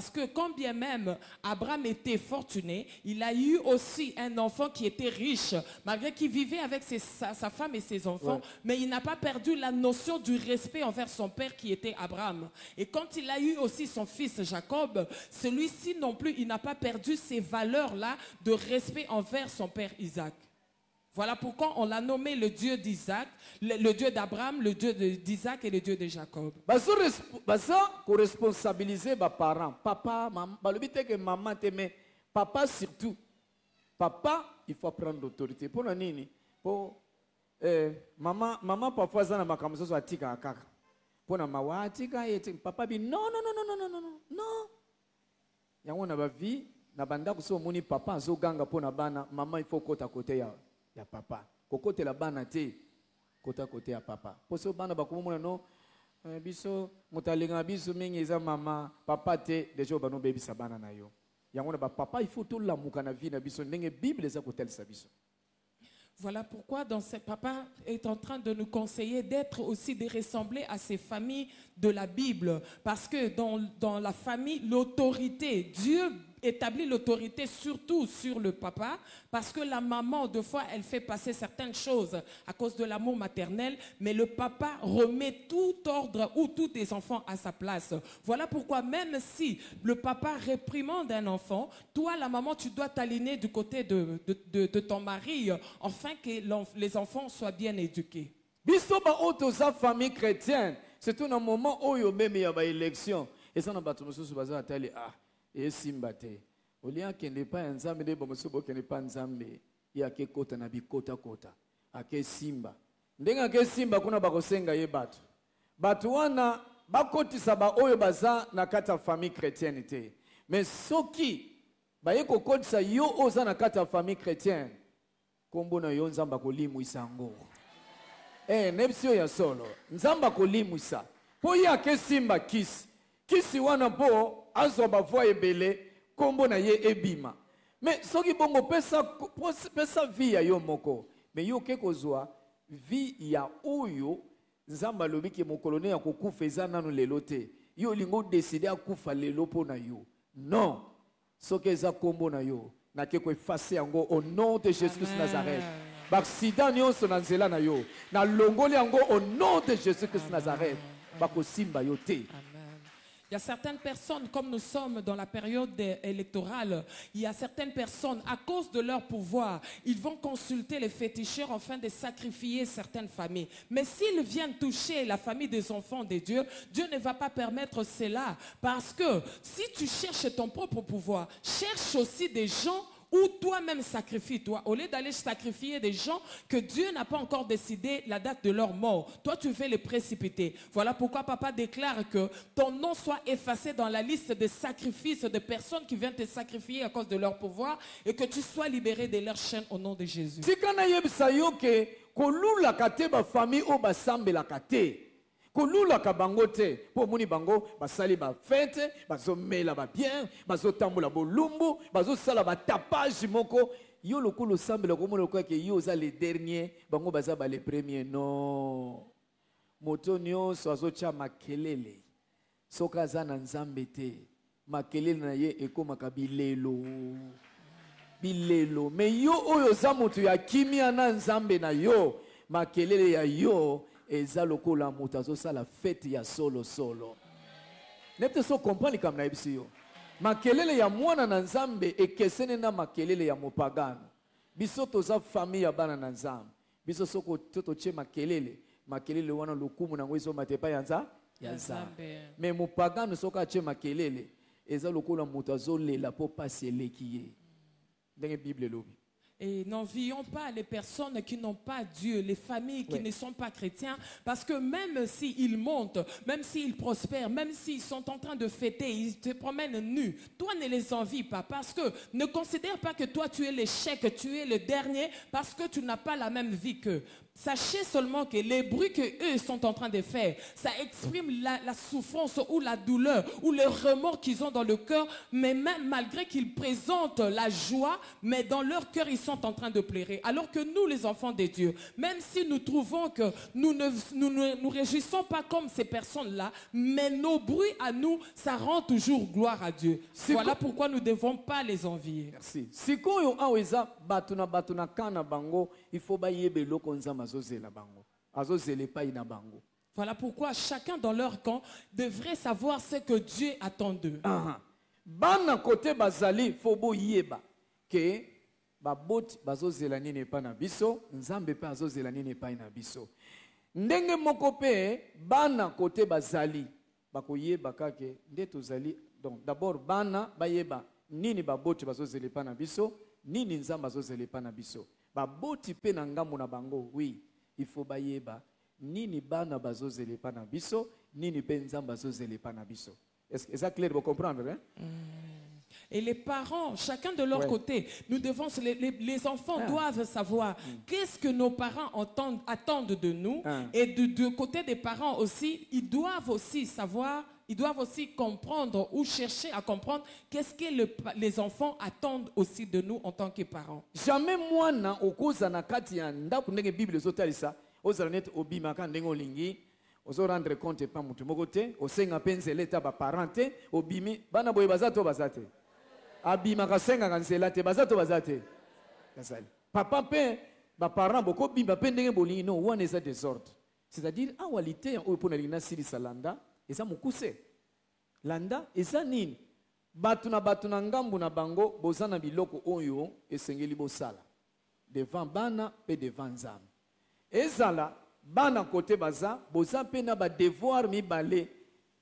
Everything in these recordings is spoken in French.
Parce que quand bien même Abraham était fortuné, il a eu aussi un enfant qui était riche, malgré qu'il vivait avec sa femme et ses enfants, ouais. Mais il n'a pas perdu la notion du respect envers son père qui était Abraham. Et quand il a eu aussi son fils Jacob, celui-ci non plus, il n'a pas perdu ces valeurs-là de respect envers son père Isaac. Voilà pourquoi on l'a nommé le Dieu d'Isaac, le Dieu d'Abraham, le Dieu d'Isaac et le Dieu de Jacob. Pour responsabiliser les parents, papa, maman, maman mais papa surtout. Papa, il faut prendre l'autorité. Pour nini? Pour maman parfois ça na makamzo so atika kaka. Pour na mawa atika yeti papa bi non. Yango na ba vie na banda ko so moni papa zo ganga pour na bana maman il faut kota côté ya papa. Kokote la bana te kota côté ya papa. Poso bana ba ko mona no biso mutalinga biso mingi eza mama papa te déjà ba no baby sa bana na yo. Yango na ba papa il faut tout la muka na vie na biso ndenge Bible eza ko tel sa biso. Voilà pourquoi papa est en train de nous conseiller d'être aussi de ressembler à ces familles de la Bible. Parce que dans la famille, l'autorité, Dieu établit l'autorité surtout sur le papa, parce que la maman, deux fois, elle fait passer certaines choses à cause de l'amour maternel, mais le papa remet tout ordre ou tous les enfants à sa place. Voilà pourquoi même si le papa réprimande un enfant, toi, la maman, tu dois t'aligner du côté de ton mari, afin que les enfants soient bien éduqués. Bisoba otoza famille chrétienne, c'est un moment où il y a une élection. Et ça, on a et simba te olia kende pa nzambe de bomosobo kende pa nzambe ya ke kota na bikota kota ake simba ndenga ke simba kuna bakosenga ye batu wana bakotisa ba oyo baza na kata famille chrétienne te mais soki baye kokotisa yo oza na kata famille chrétienne kombo na yo nzamba kolimwisa ngo nepsio ya solo nzamba kolimwisa po ya ke simba kisi wana po azoba voix ebele kombo na ye ebima mais soki bongo pesa vie ya yo moko mais yo ke kozwa vie ya oyo nzamba lobi ke mokolone ya kokufa eza nanu lelo te yo lingo décider akufa lelo po na yo non soki eza kombo na yo na ke ko effacer yango au nom de Jésus-Christ Nazareth baksida nyonso na nzela na yo na longoli yango au nom de Jésus-Christ Nazareth bakosimba yo te. Il y a certaines personnes, comme nous sommes dans la période électorale, il y a certaines personnes, à cause de leur pouvoir, ils vont consulter les féticheurs afin de sacrifier certaines familles. Mais s'ils viennent toucher la famille des enfants de Dieu, Dieu ne va pas permettre cela. Parce que si tu cherches ton propre pouvoir, cherche aussi des gens ou toi-même sacrifie-toi. Au lieu d'aller sacrifier des gens que Dieu n'a pas encore décidé la date de leur mort, toi tu veux les précipiter. Voilà pourquoi papa déclare que ton nom soit effacé dans la liste des sacrifices de personnes qui viennent te sacrifier à cause de leur pouvoir et que tu sois libéré de leur chaîne au nom de Jésus. Kolula kabango te po moni bango basali ba fête bazo mela ba bien bazo tambola bolumbu bazo sala ba tapage moko yo lokolo sambela ko mona ko ke yo za les derniers bango baza ba les premiers non moto nyonso azocha makelele soka za na nzambe te makelele na ye ekomaka bilelo mais yo oyo za moto ya kimia na nzambe na yo makelele ya yo eza lokola moto la fête ya solo. Nepte so comprendre comme na ebisi yo. Makelele ya mwana na nzambe ekesene na makelele ya mopagano. Biso toza famille ya bana na nzambe. Biso soko toto che makelele wana lokumu na ngwezo matepa ya nzambe. Mais mopagano soka che makelele eza lokola moto azolela po pasi eleki ye. Ndenge Bible lobi. Et n'envions pas les personnes qui n'ont pas Dieu, les familles qui ne sont pas chrétiens, parce que même s'ils montent, même s'ils prospèrent, même s'ils sont en train de fêter, ils te promènent nus, toi ne les envies pas, parce que ne considère pas que toi tu es l'échec, tu es le dernier, parce que tu n'as pas la même vie qu'eux. Sachez seulement que les bruits qu'eux sont en train de faire, ça exprime la souffrance ou la douleur ou le remords qu'ils ont dans le cœur, mais même malgré qu'ils présentent la joie, mais dans leur cœur, ils sont en train de pleurer. Alors que nous, les enfants de Dieu, même si nous trouvons que nous ne nous réjouissons pas comme ces personnes-là, mais nos bruits à nous, ça rend toujours gloire à Dieu. Voilà pourquoi nous ne devons pas les envier. Merci. Sikoyo aweza batuna kana bango, il faut bayebe loko nzamba zozela bango. Azozele pa ina bango. Voilà pourquoi chacun dans leur camp devrait savoir ce que Dieu attend d'eux. Bana côté bazali fobo yeba que baboti bazozela nini pa na biso, nzambe pa azozela nini pa ina biso. Ndenge moko pe bana côté bazali bakoyeba kake nde tozali. Donc d'abord bana bayeba nini baboti bazozela pa na biso, nini nzamba bazozela pa na biso. Baboti pe na ngambo na bango, oui, il faut bayeba nini bana bazozela pa na biso, nini pe nzamba bazozela pa na biso. Est-ce que c'est clair, vous comprenez, hein? Et les parents, chacun de leur côté, nous devons, les enfants doivent savoir qu'est-ce que nos parents attendent de nous. Et du côté des parents aussi, ils doivent aussi savoir, ils doivent aussi comprendre ou chercher à comprendre qu'est-ce que les enfants attendent aussi de nous en tant que parents. Jamais moi, au cause na katia, ndaku ndenge Bible zotalisa, ozanet obima kan ndengo lingi. Ozo rendre compte pa mutu mokote, osenga penzele ta ba parente, obimi bana boye bazato bazate. Abima kasenga kansela te bazato bazate. Kasali. Papa pe ba parent boko bimba pe ndenge bolingi no wana eza désordre. C'est-à-dire en réalité o pona lina sili salanda, eza mukuse. Landa eza nini? Batuna ngambu na bango bozana biloko oyo esengeli bosala. Devant bana pe devant nzambe. Ezala bana côté baza boza pe na ba devoir mibale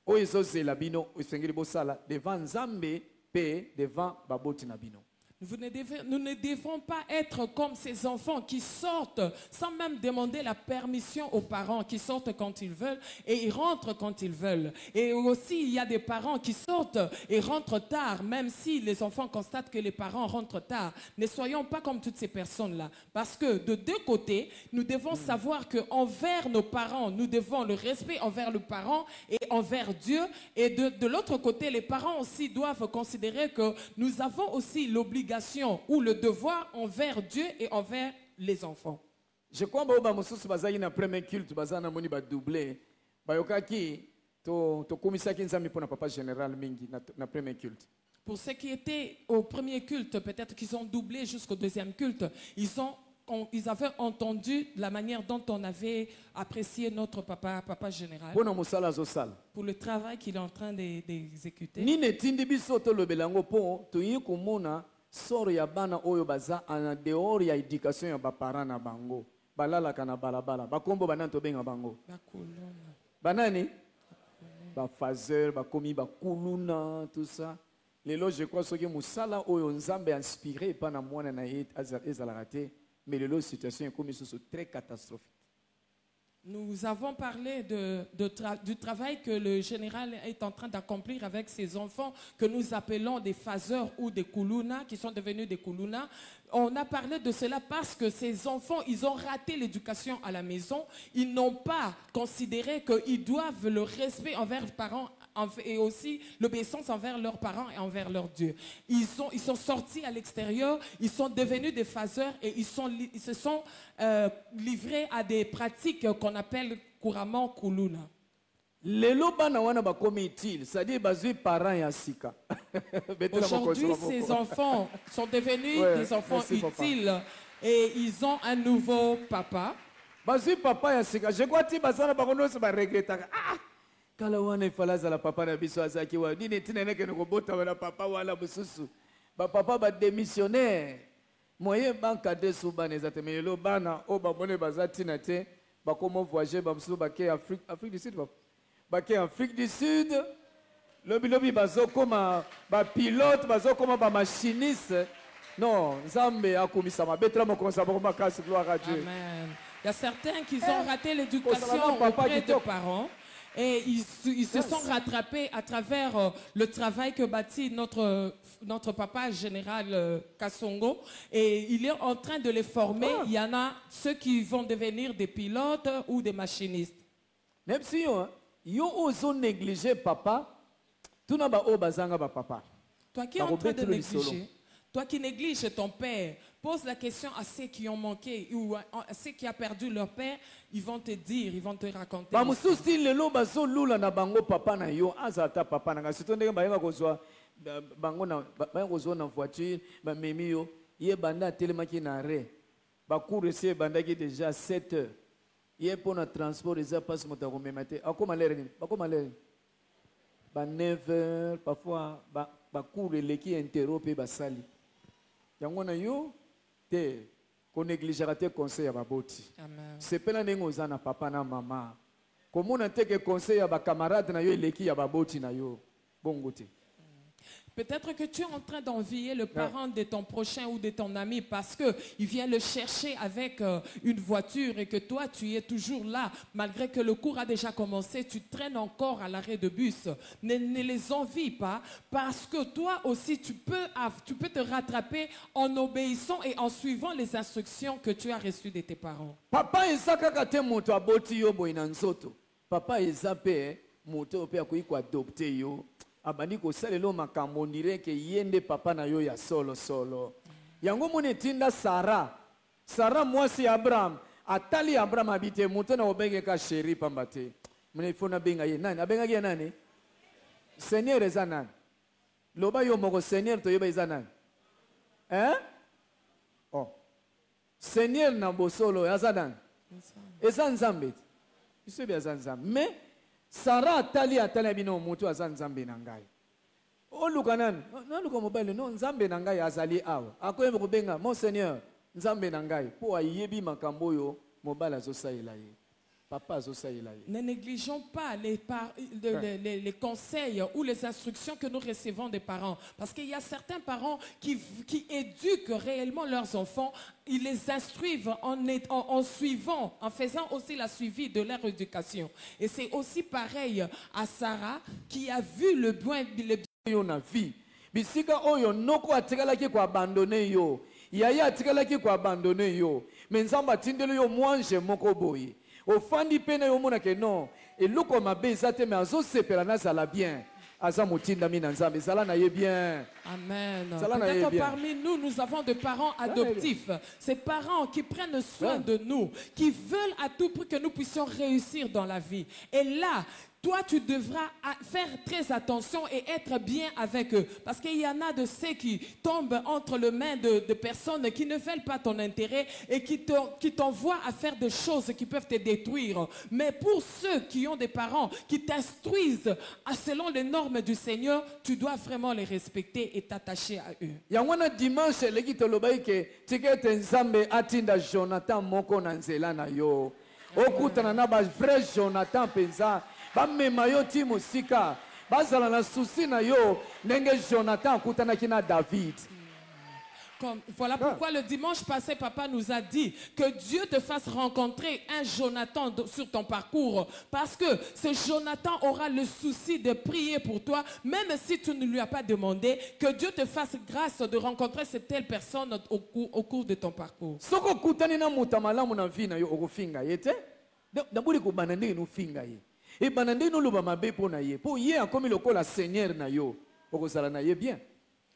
oyo ezozela bino esengeli bosala devant nzambe pe devant baboti na bino. Nous ne devons pas être comme ces enfants qui sortent sans même demander la permission aux parents, qui sortent quand ils veulent et ils rentrent quand ils veulent. Et aussi, il y a des parents qui sortent et rentrent tard, même si les enfants constatent que les parents rentrent tard. Ne soyons pas comme toutes ces personnes-là. Parce que de deux côtés, nous devons savoir qu'envers nos parents, nous devons le respect envers le parent et envers Dieu. Et de l'autre côté, les parents aussi doivent considérer que nous avons aussi l'obligation ou le devoir envers Dieu et envers les enfants. Je crois que ba mususu bazali na premier culte bazana moni ba doublé bayokaki to komisaki nzambi pona papa général mingi na premier culte. Pour ceux qui étaient au premier culte, peut-être qu'ils ont doublé jusqu'au deuxième culte, ils avaient entendu la manière dont on avait apprécié notre papa général pour le travail qu'il est en train d'exécuter. Nine tindi biso to lobelango po to yi komona soro ya bana oyo baza ana dehors ya éducation ya ba parents na bango balala kana balabala bakombo bananto benga bango banani ba fazer ba komi ba kuluna tout ça lelo je crois que musala oyo nzambe inspiré pa na mwana na ezala raté mais lelo situation est comme ça très catastrophique. Nous avons parlé du travail que le général est en train d'accomplir avec ses enfants, que nous appelons des phaseurs ou des koulouna, qui sont devenus des koulouna. On a parlé de cela parce que ces enfants, ils ont raté l'éducation à la maison. Ils n'ont pas considéré qu'ils doivent le respect envers les parents et aussi l'obéissance envers leurs parents et envers leur Dieu. Ils sont sortis à l'extérieur, ils sont devenus des phaseurs et ils se sont livrés à des pratiques qu'on appelle couramment koulouna. Lelo bana wana bakomi utile, c'est-à-dire bazui parents ya sika. Aujourd'hui, ces enfants sont devenus des enfants utiles et ils ont un nouveau papa. Bazui papa ya sika, je crois que bazana bakono se ba regretter. Kala wana ifalaza la papa na biso azaki wa dine tinene ke ngobota wana papa wala bususu. Ba papa ba démissionnaire. Moyen banka de soubaneza te melo bana o ba bone bazati na te ba komo voyager ba musu ba ke Afrique du Sud ba. Ba ke Afrique du Sud. Lobi bazo koma ba pilote bazo koma ba machiniste. Non, Nzambe akomisa mabetra mo konsa ba koma kasi gloire à Dieu. Amen. Il y a certains qui ont raté l'éducation auprès des parents. Et ils se sont rattrapés à travers le travail que bâtit notre papa général Kassongo. Et il est en train de les former. Il y en a ceux qui vont devenir des pilotes ou des machinistes. Même si yo ozo négliger papa, tout n'a pas bazanga ba papa. Toi qui es en train de négliger, toi qui négliges ton père, pose la question à ceux qui ont manqué ou à ceux qui ont perdu leur père, ils vont te dire, ils vont te raconter. Ba mususi lelo bazo lula na bango papa na yo azata papa na surtout ndenge bayeba kozwa bango na bayeba kozwa na voiture ba memi yo ye banda telemaki na re ba cours c'est bandaki déjà 7 heures. Ye pour notre transport eza passe moto ko memate akoma lere ni bakoma lere ba 9 heures parfois ba cours leki interrompre ba sali yango na yo te ko négliger te conseil ya baboti. Amen. C'est pas ndenge ozana papa na mama komona te ke conseil ya ba camarade na yo leki ya baboti na yo bongo te. Peut-être que tu es en train d'envier le parent de ton prochain ou de ton ami parce qu'il vient le chercher avec une voiture et que toi, tu es toujours là. Malgré que le cours a déjà commencé, tu traînes encore à l'arrêt de bus. Ne les envie pas parce que toi aussi, tu peux te rattraper en obéissant et en suivant les instructions que tu as reçues de tes parents. Papa ezaka te moto aboti yo boina nzoto. Papa ezape moto pe akoyi ko adopter yo. Abandi ko salelo makambo ndire ke yende papa na yo ya solo solo. Yango mone tinda Sarah mwasi Abraham atali Abraham habite moto na obenge ka chéri pambate. Mune fona benga ye nani abenga ye nani? Seigneur eza nani? Loba yo moko Seigneur to yeba eza nani? Oh. Seigneur na bosolo eza nani? Eza Nzambe. Iso be eza Nzambe. Mais Sarah atali bino moto aza Nzambe na ngai. Oluka nani? Naluka mobile no Nzambe na ngai azali awa. Akoyeba kobenga mon Seigneur Nzambe na ngai po ayebi makambo yo mobile azosaila ye. Papa azosaila ye. Ne négligeons pas les conseils ou les instructions que nous recevons des parents. Parce qu'il y a certains parents qui éduquent réellement leurs enfants. Ils les instruisent en suivant, en faisant aussi la suivi de leur éducation. Et c'est aussi pareil à Sarah qui a vu le bien yo na vie. Bisika oyo noko atikalaki ko abandonner yo. Yaya atikalaki ko abandonner yo. Mais Nzamba tindelo yo mwanje moko boye. Ofandi pene yo mona ke non. Eloko mabe ezate mais azo sepela na sala bien. Aza mutinda mina Nzambe sala na ye bien. Amen. Peut-être parmi nous, nous avons des parents adoptifs. Ces parents qui prennent soin de nous, qui veulent à tout prix que nous puissions réussir dans la vie. Et là, toi, tu devras faire très attention et être bien avec eux. Parce qu'il y en a de ceux qui tombent entre les mains de personnes qui ne veulent pas ton intérêt et qui t'envoient à faire des choses qui peuvent te détruire. Mais pour ceux qui ont des parents qui t'instruisent selon les normes du Seigneur, tu dois vraiment les respecter et t'attacher à eux. Il y a un dimanche, les Nzambe atinda Jonathan moko na nzela na yo. Okutana na ba vrai Jonathan penza. Bamema yo ti musika bazala na souci na yo ndenge Jonathan akutanaki na David. Voilà pourquoi le dimanche passé, papa nous a dit que Dieu te fasse rencontrer un Jonathan sur ton parcours. Parce que ce Jonathan aura le souci de prier pour toi, même si tu ne lui as pas demandé, que Dieu te fasse grâce de rencontrer cette telle personne au cours de ton parcours. Soko kutani na mutamalamu na vi na yo okofinga yete? Dabuli ko banande no finga ye. Et banande no loba mabe po na ye. Po ye akomi lokola Seigneur na yo. Okozala na ye bien.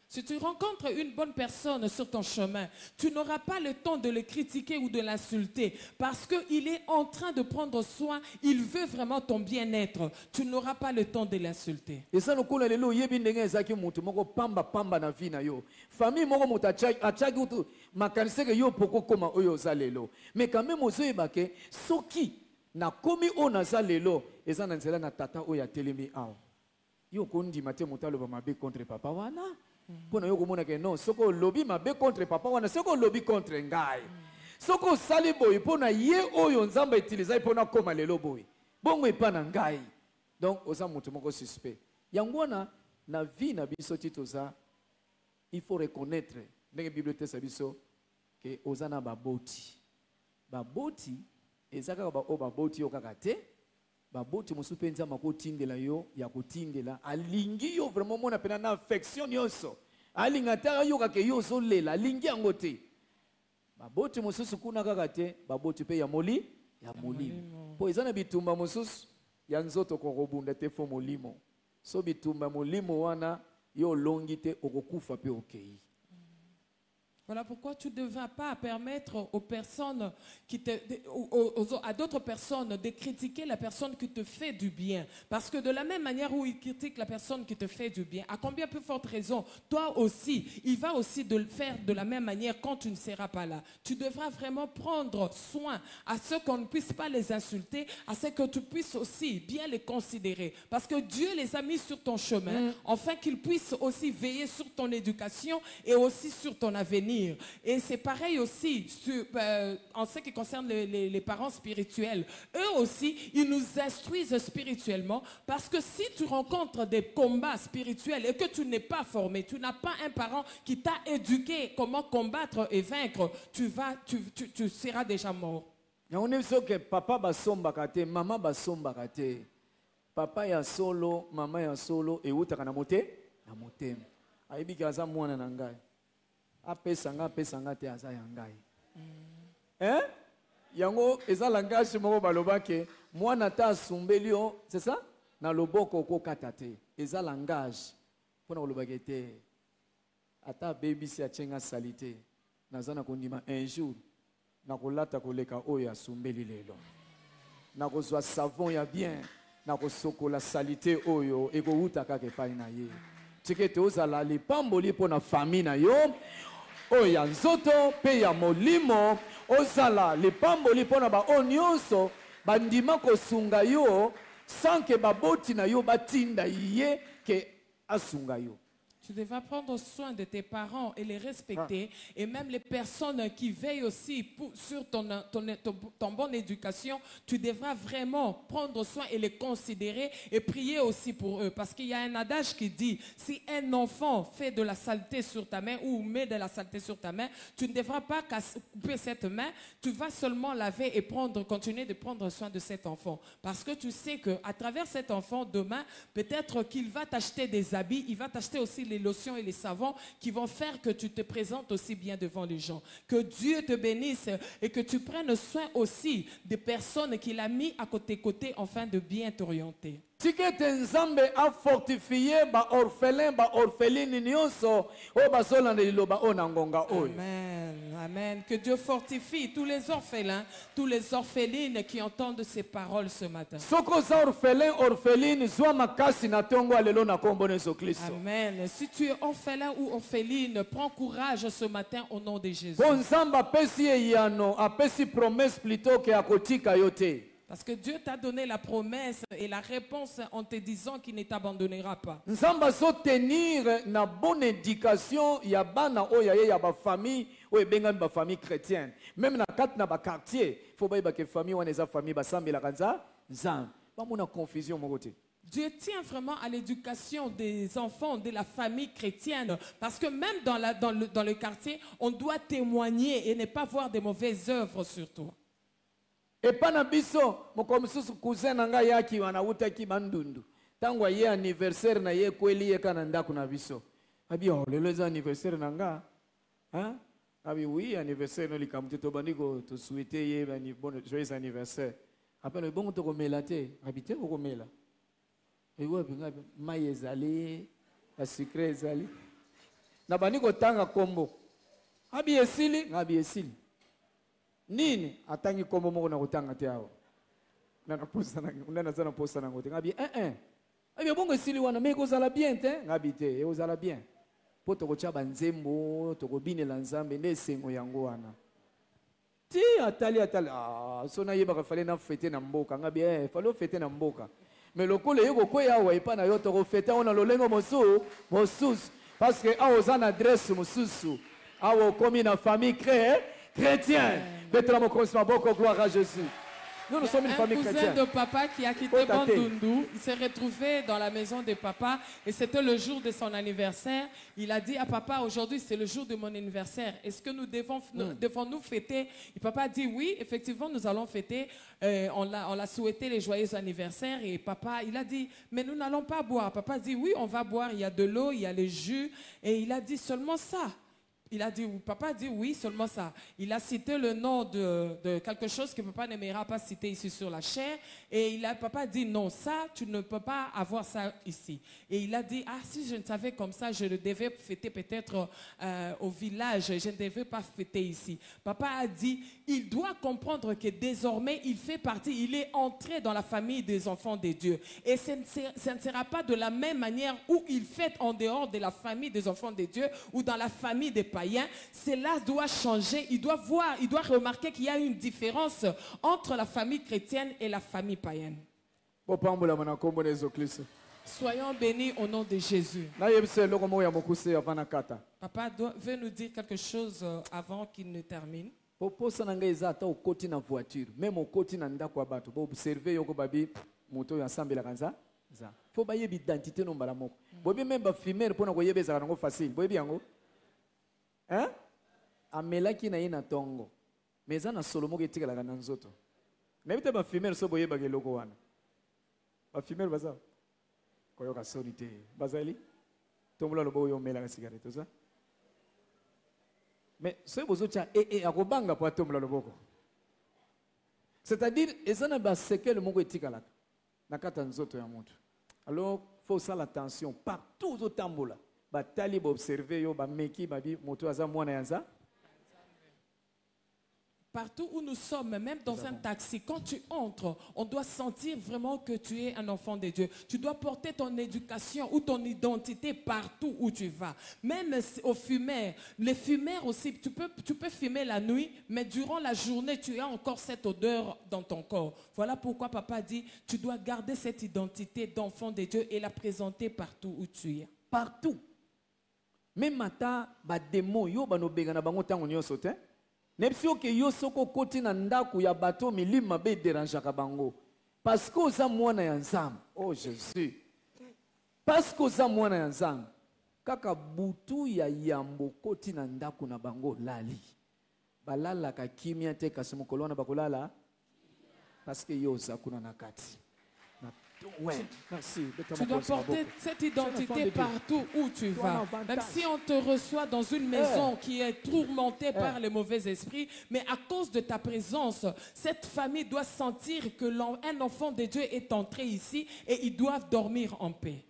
Si tu rencontres une bonne personne sur ton chemin, tu n'auras pas le temps de le critiquer ou de l'insulter parce qu'il est en train de prendre soin, il veut vraiment ton bien-être. Tu n'auras pas le temps de l'insulter. Et ça, nous connaissons les ndenge ezaki mutu moko pamba na vie na yo. Famille moko mutu achaki utu makanise ke yo poko koma oyo zalelo. Mais quand même ozo ebake soki na komi ona zalelo eza na nzela na tata oyo atelemi awa. Yo kondi mate mutalo ba mabe contre papa wana. Pona yo komona ke non soko lobby mabe contre papa wana soko lobby contre ngai soko sali boy pona ye oyo Nzamba utiliser pona koma lelo boy bongo epana ngai donc oza mutu moko suspect yango na vie na biso titoza il faut reconnaître ndenge Bible tesa biso ke oza na baboti ezaka ba o baboti yo kaka te baboti mosusu mpe nzambe akotindela yo ya kotindela alingi yo vraiment mona pena na affection nyonso alinga te ayokaka yo ozolela alingi yango te baboti mosusu kuna kaka te baboti mpe ya molimo mpo eza na bitumba mosusu ya nzoto kokobunda te fo molimo so bitumba molimo wana yo olongi te okokufa mpe okei. Voilà pourquoi tu ne vas pas permettre aux personnes à d'autres personnes de critiquer la personne qui te fait du bien. Parce que de la même manière où ils critiquent la personne qui te fait du bien, à combien plus forte raison, toi aussi, il va aussi de le faire de la même manière quand tu ne seras pas là. Tu devras vraiment prendre soin à ce qu'on ne puisse pas les insulter, à ce que tu puisses aussi bien les considérer. Parce que Dieu les a mis sur ton chemin, afin qu'ils puissent aussi veiller sur ton éducation et aussi sur ton avenir. Et c'est pareil aussi en ce qui concerne les parents spirituels. Eux aussi, ils nous instruisent spirituellement parce que si tu rencontres des combats spirituels et que tu n'es pas formé, tu n'as pas un parent qui t'a éduqué comment combattre et vaincre, tu seras déjà mort. On est sûr que papa basombaka te, maman basombaka te. Papa ya solo, maman ya solo, et où t'as na motem. Aibi kaza mwana na ngai. Apesanga te aza yangai. Yango eza langage moko balobake mwana ta asumbelio, c'est ça? Na loboko ko katate. Eza langage. Pona kolobake te. Ata baby si achenga salite. Nazana kondima un jour na kolata koleka oyo asumbeli lelo. Na kozwa savon ya bien, na kosokola salite oyo eko uta kake pai na ye. Tikete ozala lipamboli pona famille na yo. Oya nzoto pe ya molimo ozala lipamboli pona ba onyonso bandima kosunga yo sans que baboti na yo batinda ye ke asunga yo. Tu devras prendre soin de tes parents et les respecter. Et même les personnes qui veillent aussi sur ton bonne éducation, tu devras vraiment prendre soin et les considérer et prier aussi pour eux. Parce qu'il y a un adage qui dit, si un enfant fait de la saleté sur ta main ou met de la saleté sur ta main, tu ne devras pas couper cette main, tu vas seulement laver et continuer de prendre soin de cet enfant. Parce que tu sais qu'à travers cet enfant, demain, peut-être qu'il va t'acheter des habits, il va t'acheter aussi les lotions et les savons qui vont faire que tu te présentes aussi bien devant les gens. Que Dieu te bénisse et que tu prennes soin aussi des personnes qu'il a mis à côté afin de bien t'orienter. Tikete nzambe a fortifié ba orphelin ba orpheline nyonso o bazolanda liloba ona ngonga oyo. Amen. Amen. Que Dieu fortifie tous les orphelins, tous les orphelines qui entendent ces paroles ce matin. Soko za orphelin orpheline zwa makasi na tongo alelo na kombo Yesu Kristo. Amen. Si tu es orphelin ou orpheline, prends courage ce matin au nom de Jésus. Bon nzamba apesi yano, apesi promesse plutôt que akotika yote. Parce que Dieu t'a donné la promesse et la réponse en te disant qu'il ne t'abandonnera pas. Nzamba so tenir na bonne éducation ya bana oya ya ba famille oya benga ba famille chrétienne. Même na kat na ba quartier, faut ba ke famille wana eza famille ba sambela kanza nzamba. Ba mona confusion mo côté. Dieu tient vraiment à l'éducation des enfants de la famille chrétienne. Parce que même dans le quartier, on doit témoigner et ne pas voir des mauvaises œuvres sur toi. Et pas na biso, moko mususu cousin na ngai yaki wanauta ki bandundu. Tango ye anniversaire na ye kweli ye kana ndako na biso. Abi oh lelo za anniversaire na nga. Hein? Abi oui anniversaire no likamte to bandiko to souhaiter ye bani bon joyeux anniversaire. Après le bon to komela te, habite ko komela. Et ouais binga mai ezali, la sucre ezali. Na bandiko tanga kombo. Abi esili, ngabi esili. Nini atangi kombo moko na kotanga te awa na posa na ndana zana posa na ngote ngabi abi bongo esili wana me kozala bien te ngabi te kozala bien po to kocha banzembo to kobinela nzambe nde sengo yango wana ti atali so na yeba ka fale na fete na mboka ngabi falo fete na mboka mais lokole yeko kweya wa ipa na yo to ko fete ona lolengo mosusu parce que aozana adresse mosusu awo komi na famille chrétienne. Mettez-la mon commencement, beaucoup gloire à Jésus. nous sommes une famille Un cousin chrétienne. de papa qui a quitté Oh, tate. Bandundu, il s'est retrouvé dans la maison de papa et c'était le jour de son anniversaire. Il a dit à papa, aujourd'hui c'est le jour de mon anniversaire. Est-ce que nous devons-nous fêter? Et papa a dit oui, effectivement nous allons fêter. On l'a souhaité les joyeux anniversaires et papa, il a dit, mais nous n'allons pas boire. Papa dit oui, on va boire, il y a de l'eau, il y a les jus et il a dit seulement ça. Il a dit, papa a dit oui, seulement ça. Il a cité le nom de quelque chose que papa n'aimera pas citer ici sur la chair. Et papa a dit non, ça, tu ne peux pas avoir ça ici. Et il a dit, ah, si je ne savais comme ça, je le devais fêter peut-être au village. Je ne devais pas fêter ici. Papa a dit, il doit comprendre que désormais, il fait partie, il est entré dans la famille des enfants de Dieu. Et ce ne sera pas de la même manière où il fête en dehors de la famille des enfants de Dieu ou dans la famille des païens. Cela doit changer. Il doit voir, il doit remarquer qu'il y a une différence entre la famille chrétienne et la famille païenne. Soyons bénis au nom de Jésus. Papa veut nous dire quelque chose avant qu'il ne termine. poposa na ngai eza ata okoti na voiture même okoti na ndako ya bato boobserve yoko babi moto oyo asambelaka nza fo bayebi identité no mbala moko boyebi même bafimere mpona koyeba ezalaka nango facile boyebi yango amelaki na ye na tongo mais eza na solo moko etikalaka na nzoto nayebi te bafimere so boyebaka eloko wana bafimere baza koyoka soni te bazali tombola lobo oyo omelaka sigarete oza mais soki bozotya akobanga po atombola loboko c'est-à-dire eza na basekele moko etikalaka na kati ya nzoto ya moto alors faut osala attention partout ozotambola batali baobserve yo bameki babi moto aza mwana ya nza. Partout où nous sommes, même dans un taxi, quand tu entres, on doit sentir vraiment que tu es un enfant de Dieu. Tu dois porter ton éducation ou ton identité partout où tu vas. Même aux fumeurs. Les fumeurs aussi, tu peux fumer la nuit, mais durant la journée, tu as encore cette odeur dans ton corps. Voilà pourquoi papa dit, tu dois garder cette identité d'enfant de Dieu et la présenter partout où tu es. Partout. Même mata, ba démon, yo ba no bega na bango tango nyonso te. Nepsio ke yo soko koti na ndaku ya bato milima be dérangeaka bango. Parce que oza mwana ya nzambe. Oh Jésus. Parce que oza mwana ya nzambe. Kaka butu ya yambo koti na ndaku na bango lali. Balalaka kimia te kasi mokolo wana bakolala. Parce que yo oza kuna na kati. Ouais, merci. Tu dois porter cette identité partout où tu vas. Même si on te reçoit dans une maison qui est tourmentée par les mauvais esprits, mais à cause de ta présence, cette famille doit sentir que un enfant de Dieu est entré ici et ils doivent dormir en paix.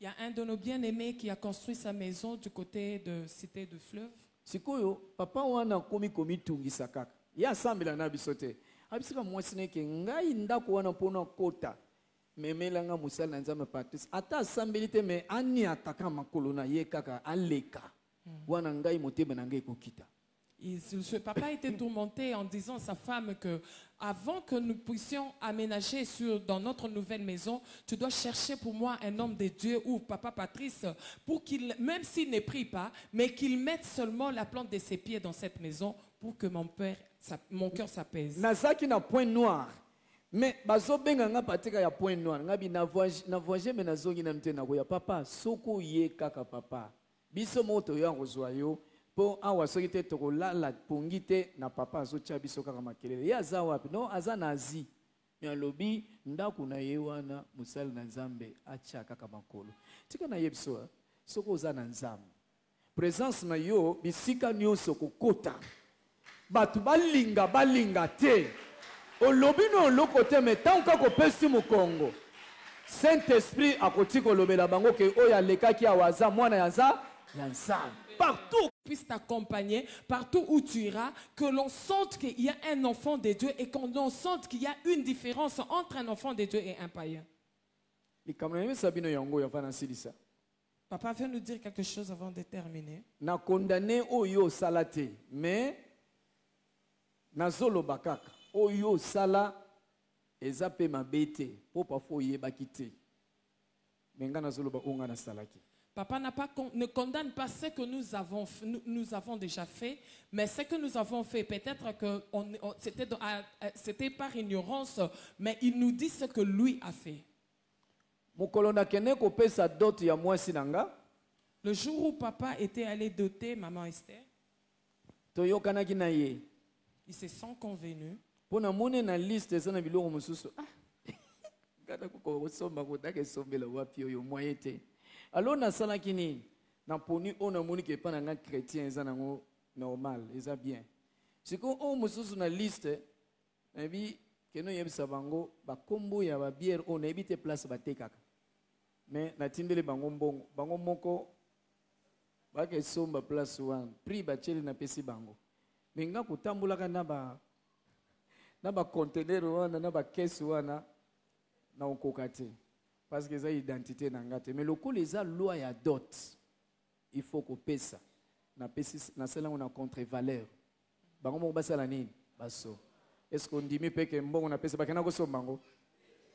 Il y a un de nos bien-aimés qui a construit sa maison du côté de Cité du Fleuve. Sikoyo, papa wana komi tungisa kaka. Ya sambela na bisote. Abisika mwasi neke ngai ndako wana pona kota. Memelanga musala na nzambe Patrice. Ata sambelite me ani ataka makolo na ye kaka aleka. Wana ngai motema na ngai kokita. Ce papa était tourmenté en disant à sa femme que avant que nous puissions aménager dans notre nouvelle maison, tu dois chercher pour moi un homme de Dieu ou papa Patrice pour qu'il, même s'il ne prie pas, mais qu'il mette seulement la plante de ses pieds dans cette maison pour que mon cœur s'apaise. Nazaki na point noir. Mais bazo benga nga patika ya point noir. Ngabi na voyage me nazongi na mtena ko ya papa soko ye kaka papa. Biso moto ya ngozwa yo. Po awa soki te tokolala pongi te na papa azotya biso kaka makelele ye aza wapi no aza na azi me alobi ndako na ye wana mosali na nzambe atya kaka makolo tika na ye biso soki oza na nzambe présence na yo bisika nyonso kokota bato balinga te olobi no oloko te me ntango kaka opesi mokongo Saint-Esprit akoti kolobela bango ke oyo alekaki awa aza mwana ya nzambe partout puisse t'accompagner, partout où tu iras, que l'on sente qu'il y a un enfant de Dieu et qu'on sente qu'il y a une différence entre un enfant de Dieu et un païen. Papa vient nous dire quelque chose avant de terminer. Na condamné oyo salate, mais na zolo bakaka oyo sala ezape mabete po parfois yebakite. menga nazoloba onga na salaki. Papa ne condamne pas ce que nous avons déjà fait, mais ce que nous avons fait, peut-être que c'était par ignorance, mais il nous dit ce que lui a fait. Mokolo na kene ko pesa dot ya mwasi nanga. Le jour où papa était allé doter maman Esther, Toyokanaki na ye. ils se sont convenus. Pona mone na liste ezana biloko mususu. Gada ko somba ko dake sombela wapi yo moyete. Alors na salaki ni na poni ona moni ke pa na chrétien ezana ngo normal, eza bien. Siko o mususu na liste ebi keno yebisa bango ba kombo ya ba bière on ebite place batekaka. Mais na tindele bango mbongo, bango moko ba ke somba place one, prix ba cheli na pesi bango. Menga kutambulaka na ba conteneur wana na ba caisse wana na okokate. Parce que ça identité nangate. Mais le coup les a loi ya dot. Il faut qu'on paye ça. Na pesi na cela on a contre-valeur. Bango mo basala nini? Baso. Est-ce qu'on dit mais que mbongo na pesa bakana ko sombango?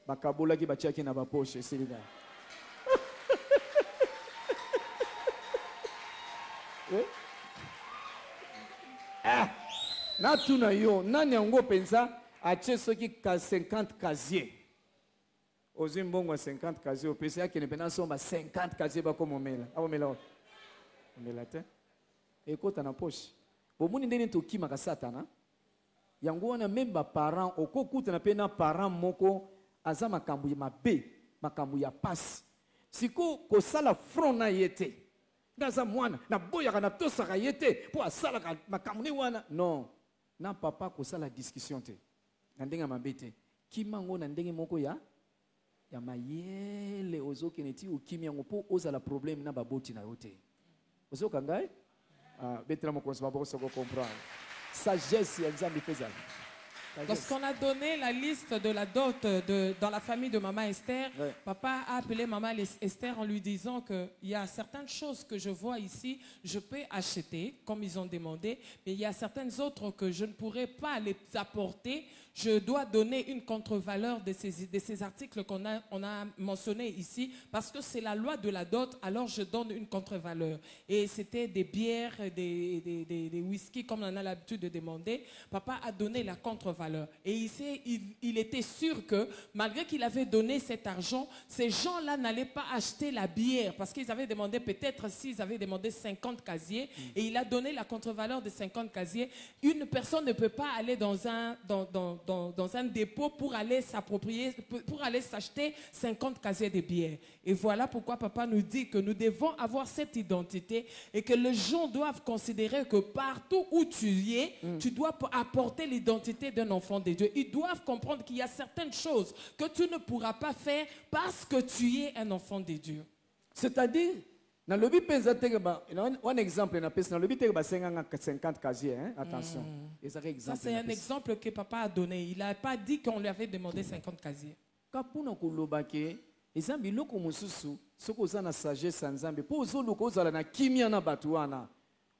Bakabola ki bachaki na ba poche silida. Ah! Na tuna yo, nani yango pensa a soki ka 50 casier. Aux mbongo 50 casier au PC qui ne pena somba 50 casier ba comme omela. A omela. Omela te. Ekota na poche. Bomuni ndeni to kimaka satana. Yango wana même ba parents okokuta na pena parent moko aza makambu ya mabe, makambu ya passe. Siko ko sala front na yete. Ngaza mwana na boya na tosaka yete po asala makambu ni wana. Non. Na papa ko sala discussion te. Na ndenga mabete. Kimango na ndenge moko ya mayele ozoke neti ukimi yango po ozala problème na baboti na yote. Ozoka ngai? Betra mo konso babo so comprendre. Sagesse ya nzambi pezala. Lorsqu'on a donné la liste de la dot dans la famille de maman Esther, ouais. Papa a appelé maman Esther en lui disant qu'il y a certaines choses que je vois ici, je peux acheter, comme ils ont demandé, mais il y a certaines autres que je ne pourrais pas les apporter. Je dois donner une contre-valeur de ces articles qu'on a mentionnés ici, parce que c'est la loi de la dot, alors je donne une contre-valeur. Et c'était des bières, des whisky, comme on a l'habitude de demander. Papa a donné la contre-valeur. Et ici, il était sûr que, malgré qu'il avait donné cet argent, ces gens-là n'allaient pas acheter la bière, parce qu'ils avaient demandé, peut-être s'ils avaient demandé 50 casiers, et il a donné la contre-valeur de 50 casiers. Une personne ne peut pas aller dans un dépôt pour aller s'approprier, pour aller s'acheter 50 casiers de bière. Et voilà pourquoi papa nous dit que nous devons avoir cette identité et que les gens doivent considérer que partout où tu es, tu dois apporter l'identité d'un enfant de Dieu. Ils doivent comprendre qu'il y a certaines choses que tu ne pourras pas faire parce que tu es un enfant de Dieu. C'est-à-dire, dans le but un exemple, dans le but 50 casiers, attention. Ça c'est un exemple que papa a donné. Il n'a pas dit qu'on lui avait demandé 50 casiers. Ezambi loko mususu soko za na sagesse nzambe po ozoluka ozala na kimia na batu wana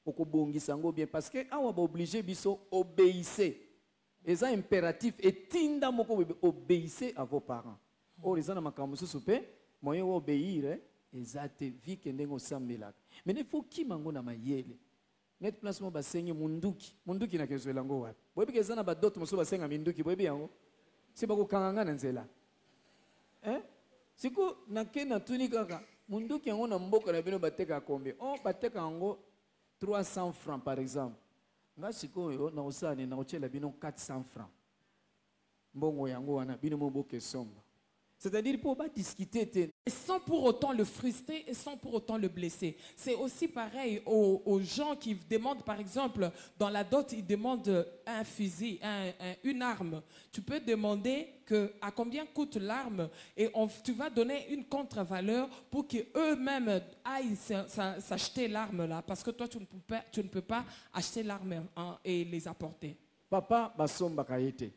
okobongisa ngo bien parce que awa ba obligé biso obéissez. Eza impératif et tinda moko obéissez à vos parents. O ezana makambo mususu pe moyen obéir ezate vie kendengo sambelaka. Mais il faut kimango na mayele. Net placement ba senye munduki na kezwela ngo wapi. Boyebi kezana ba dot mususu ba senga minduki boyebi yango. Si ba ko kanganga na nzela. Siku na kena tuni kaka munduki yango na mboka na bino bateka kombe. On bateka yango 300 francs par exemple. Nga siku yo na osani na ochela bino 400 francs. Mbongo yango wana bino mboke somba. C'est-à-dire pour pas discuter. Sans pour autant le frustrer et sans pour autant le blesser. C'est aussi pareil aux gens qui demandent, par exemple, dans la dot, ils demandent un fusil, une arme. Tu peux demander à combien coûte l'arme et tu vas donner une contre-valeur pour qu'eux-mêmes aillent s'acheter l'arme là. Parce que toi, tu ne peux pas acheter l'arme et les apporter. Papa, basomba kayete.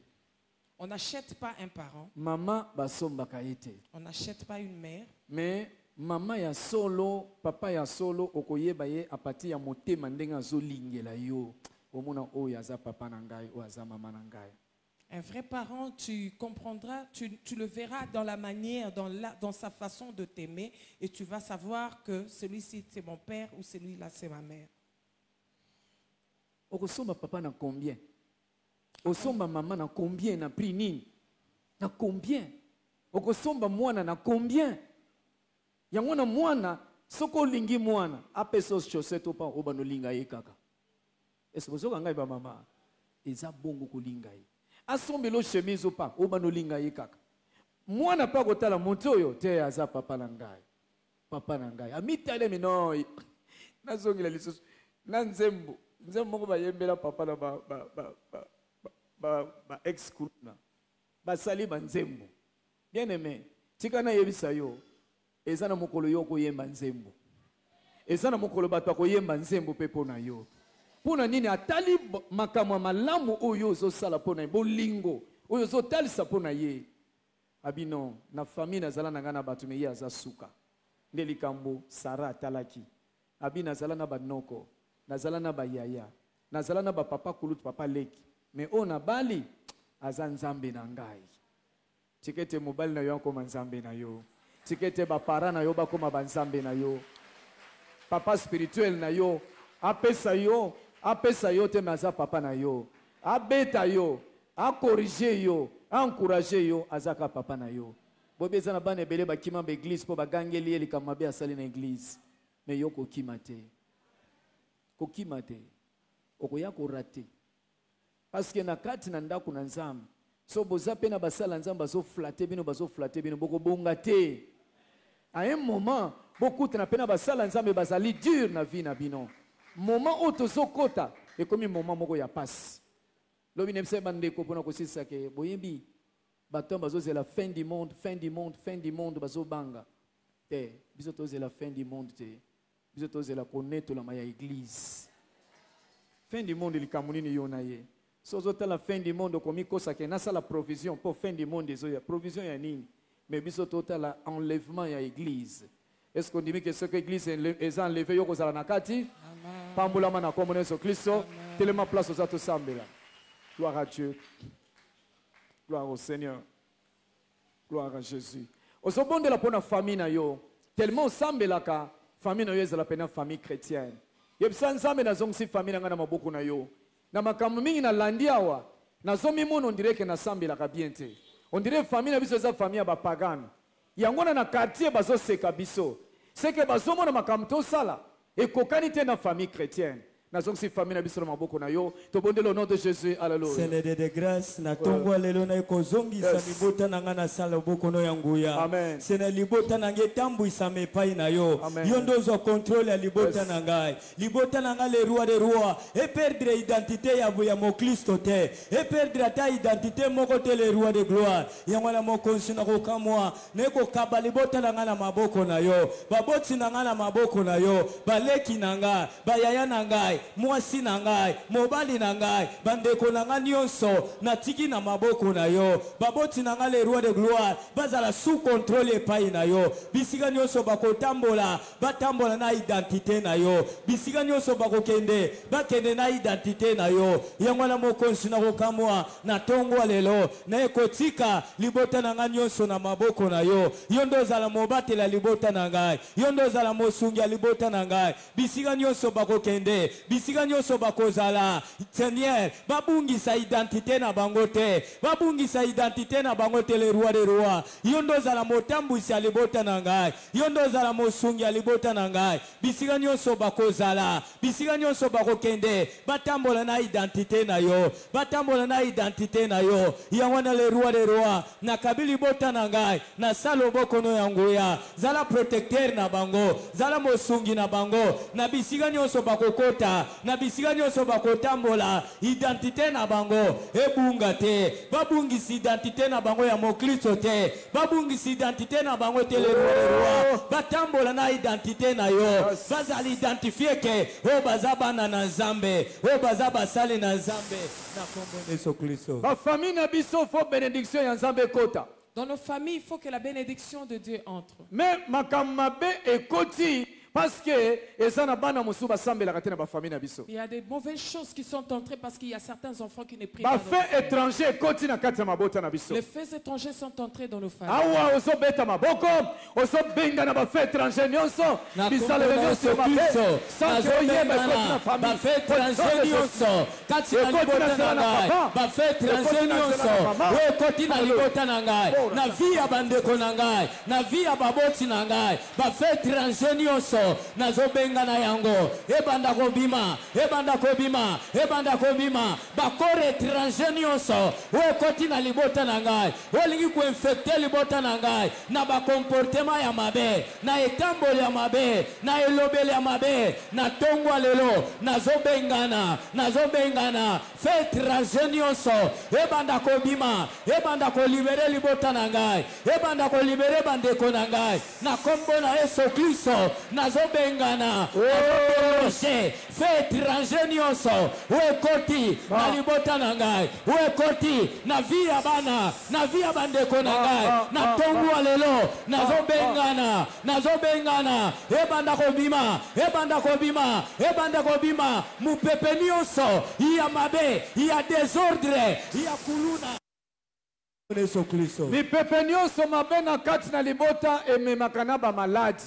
On n'achète pas un parent. Maman basomba kayete. On n'achète pas une mère. Mais maman ya solo, papa ya solo okoyeba ye apati ya motema ndenga zo lingela yo. Omona o yaza papa na ngai o yaza mama na ngai. Un vrai parent, tu comprendras, tu le verras dans la manière, dans sa façon de t'aimer, et tu vas savoir que celui-ci c'est mon père ou celui-là c'est ma mère. Okosomba papa na combien? Okosomba maman na combien? Na prix nini? Na combien? Okosomba mwana na combien? Yango na mwana soko lingi mwana apeso chaussette pa obano linga ye kaka. Est-ce que soka ngai ba mama? Eza bongo ko linga ye. Asombelo chemise pa obano linga ye kaka. Mwana pa kotala moto oyo te aza papa na ngai. Papa na ngai. Amitale mino nazongila lisusu na nzembo. Nzembo moko bayembela papa na ba ex kuluna. Basali ba nzembo. Bien aimé, tika na yebisa yo. Eza na mokolo yo koyemba nzembo. Eza na mokolo bato koyemba nzembo pe pona yo. Pona nini atali makamwa malamu oyo zo sala pona bolingo. Oyo zo talisa pona ye. Abino na famille nazala na ngana bato me ye aza suka. Ndelikambo Sara talaki. Abina nazala na banoko. Nazala na bayaya. Nazala na ba papa kulut papa leki. Me ona bali aza nzambe na ngai. Tikete mobile na yo akoma nzambe na yo. Tikete ba para na yo bakoma banzambe na yo. Papa spirituel na yo apesa yo te maza papa na yo. Abeta yo, a corriger yo, a encourager yo azaka papa na yo. Bobeza na bana ebele bakima ba église po bagangeli eli kamabe asali na église. Me yo kokima te. Kokima te. Okoya ko rater. Parce que na kati na ndako na nzambe so boza pe na basala nzambe bazo flatter bino boko bonga te. À un moment beaucoup na pe na basala nzambe bazali dur na vie na bino. Moment otozo kota et comme moment moko ya passe. Lobi nemse bande ko pona ko sisa ke boyebi bato bazo c'est la fin du monde bazo banga. Te biso to c'est la fin du monde te. Biso to c'est la connaître la maya église. Fin du monde likamunini yona ye. Sozo la fin du monde comme kosa ke na la provision pour fin du monde ya provision ya nini mais biso total la enlèvement ya église. Est-ce qu'on dit que ce que l'église est enlevée yoko zala nakati pambola mana comme Yesu Kristo tellement place aux autres sambela. Gloire à Dieu. Gloire au Seigneur. Gloire à Jésus. Osobonde la pona famille na yo tellement sambela ka famille na yo ezala pena famille chrétienne. Yebisa nzambe na zongsi famille na maboko na yo. Na makambo mingi na landi awa nazomi mono on dirait que na sambela ka bien te. On dirait famille na biso eza famille ba pagano. Yango na quartier bazo seka biso. C'est que bazo mona makambo to sala et kokani te na famille chrétienne. Nazongsi famille na biso na maboko na yo. To bonde le nom de Jésus. Alléluia. Seigneur de grâce na tongo lelo na ekozongi sa libota na ngana sala boko no yanguya. Amen. Seigneur libota na ngetambu isame pai na yo. Yondo zo contrôle ya libota na ngai. Libota na ngale roi de roi et perdre identité ya mo Kristo te. Et perdre ta identité moko te le roi de gloire. Yango na mo konsina ko kamwa neko kaba libota na ngana maboko na yo. Baboti na ngana maboko na yo. Baleki na ngai, bayaya na ngai. Mwasi na ngai, mobali na ngai, bandeko na ngai nyonso, natiki na maboko na yo. Baboti na ngai le roi de gloire, bazala sous contrôle epai na yo. Bisika nyonso bakotambola, batambola na identité na yo. Bisika nyonso bakokende, bakende na identité na yo. Yango na mokonzi na kokamwa, na tongo lelo, na ekotika libota na ngai nyonso na maboko na yo. Yondo zala mobatela libota na ngai, yondo zala mosungi libota na ngai. Bisika nyonso bakokende, bisika nyonso bakozala Seigneur babungisa identité na bango te, babungisa identité na bango te le roi de roi. Yondo zala motambusi ya libota na ngai, yondo zala mosungi ya libota na ngai. Bisika nyonso bakozala, bisika nyonso bakokende, batambola na identité na yo, batambola na identité na yo. Yango na le roi de roi, na kabili bota na ngai, na salo boko no yangoya, zala protecteur na bango, zala mosungi na bango, na bisika nyonso bakokota, na bisika nyonso bakotambola identité na bango ebunga te, babungisi identité na bango ya mokristo te, babungisi identité na bango te le roi, batambola na identité na yo, bazali identifier ke o bazabana na Nzambe, o bazaba sali na Nzambe na kombo Yesu Kristo. Ba famille na biso fo bénédiction ya Nzambe kota. Dans nos familles, il faut que la bénédiction de Dieu entre. Mais makamabe ekoti parce que eza na bana mosusu basambelaka te na bafamille na biso. Il y a des mauvaises choses qui sont entrées parce qu'il y a certains enfants qui ne prient pas. Bafaits étrangers ekoti na kati ya mabota na biso. Les faits étrangers sont entrés dans nos familles. Awa ozobeta maboko, ozobenga na bafaits étrangers nyonso, bisalelo nyonso mabe, sans que oyeba ekoti na famille. Bafaits étrangers nyonso, kati na libota na ngai. Bafaits étrangers nyonso, ekoti na libota na ngai. Na vie ya bandeko na ngai, na vie ya baboti na ngai. Bafaits étrangers nyonso, nazobenga na yango. Ebanda kobima, ebanda kobima, ebanda kobima. Bakore étranger nyonso, ekoti na libota na ngai. Olingi ko infecter libota na ngai. Na ba comportement ya mabe, na etamboli ya mabe, na elobeli ya mabe, na tongwa lelo, nazobengana, nazobengana. Fait étranger nyonso, ebanda kobima, ebanda ko libérer libota na ngai, ebanda ko libérer bandeko na ngai. Na kombo na Yesu Kristo, nazobengana. Fait étranger nyonso, ekoti na libota na ngai, ekoti na vie ya bana, na vie ya bandeko na ngai, na tongwa lelo, nazobengana, nazobengana. Ebanda kobima, ebanda kobima, ebanda kobima. Mupepe nyonso, iya mabe, iya désordre, iya kuluna. Yesu Kristo. Mipepe nyonso mabe na kati na libota ememaka na ba maladi.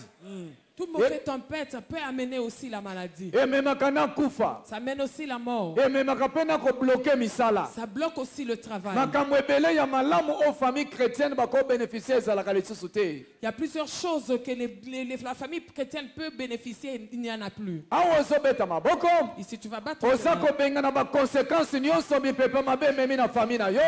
Tout mauvais tempête peut amener aussi la maladie. Ememaka na kufa. Ça mène aussi la mort. Ememaka pe na ko bloquer misala. Ça bloque aussi le travail. Makambo ebele ya malamu o famille chrétienne bako bénéficier ezalaka lisusu te. Il y a plusieurs choses que la famille chrétienne peut bénéficier, il n'y en a plus. Awo ozobeta maboko. Ici tu vas battre. Oza ko benga na ba conséquences nyonso mipepe mabe memi na famille na yo.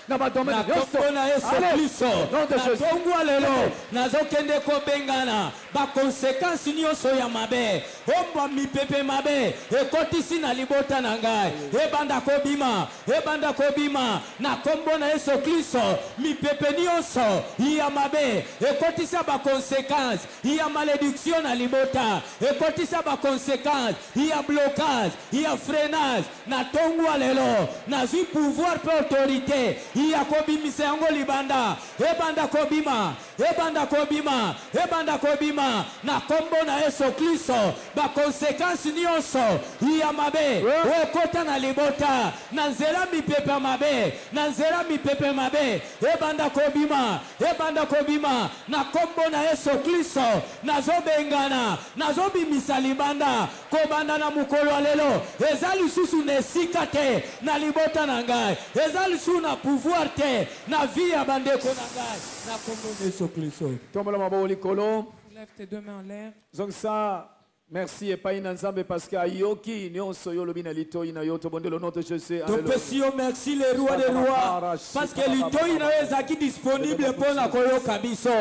Na ba domaine nyonso. Na Yesu Kristo. Non de Jésus. Tongwa lelo, nazokende ko bengana. Ba conséquences nyonso ya mabe. Omba mipepe mabe. Ekotisi na libota na ngai. Ebanda kobima, ebanda kobima. Na kombo na Yesu Kristo, mipepe nyonso ya mabe. Ekotisa ba conséquences, ya malédiction na libota. Ekotisa ba conséquences, ya blocage, ya freinage. Na tongwa lelo, na zi pouvoir pe autorité. Ya kobimisa yango libanda. Ebanda kobima, ebanda kobima, ebanda kobima. Na kombo na Yesu Kristo, ba conséquences nyonso ya mabe. Ekota na libota, na nzela mipepe mabe, na nzela mipepe mabe. Ebanda kobima, ebanda kobima. Na kombo na Yesu Kristo, nazobengana, nazobimisa libanda, kobanda na mukolo lelo. Ezali susu nesika te na libota na ngai. Ezali susu na pouvoir te na vie ya bandeko na ngai. Na kombo na Yesu Kristo. Tombola maboko likolo. Lève tes deux mains en l'air. Donc ça, merci et pas inanzambe parce que ayoki nyonso yo lobi na litoi na yo to bondelo nom de Jésus. Topesio merci les rois des rois parce que litoi na ezaki disponible pour na koyoka biso.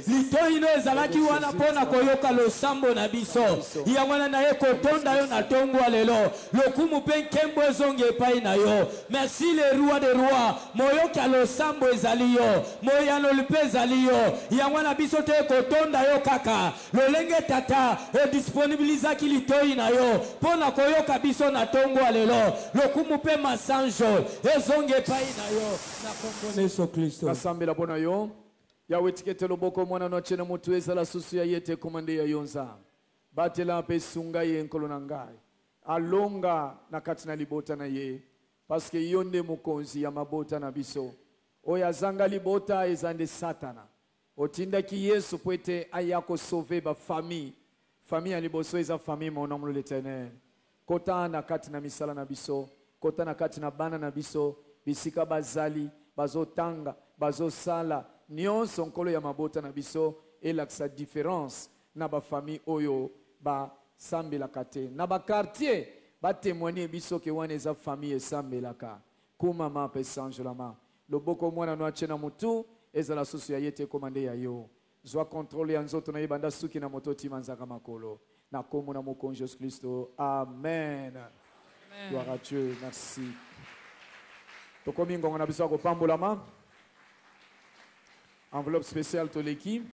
Litoi na ezalaki wana pour na koyoka losambo na biso. Yangwana na ye kotonda yo na tongwa lelo. Lokumu pe nkembo ezonge epai na yo. Merci les rois des rois. Moyoka losambo ezali yo. Moyano lupe ezali yo. Yangwana biso te kotonda yo kaka. Lolenge tata est disponible Lizaki litoi na yo pona koyoka biso na tongwa lelo lokumu pe masanjo ezonge pai na yo na kombo Yesu Kristo asambela bona yo ya wetikete loboko mwana no chene mutu ezala susu ya yete komande ya yonza batela pe sunga ye nkolo na ngai alonga na kati na libota na ye parce que yonde mukonzi ya mabota na biso oya zanga libota ezande satana otindaki Yesu pwete ayako sauver ba famille. Famille aliboso eza famille mon nom l'Éternel. Kota na kati na misala na biso, kota na kati na bana na biso, bisika bazali, bazo tanga, bazo sala, nyonso nkolo ya mabota na biso elakisa différence na ba famille oyo ba sambelaka te. Na ba quartier ba témoigner biso ke wana eza famille esambelaka. Kuma ma pe sanjolama. Loboko mwana no achena mutu ezala susu ya yete komande ya yo. Zwa contrôle nzoto na yebanda suki na mototi manzaka makolo na komo na mokonzi Jésus Kristo. Amen. Gloire à Dieu. Merci. Tokomi ngongo na biso ko pambolama. Enveloppe spéciale to l'équipe.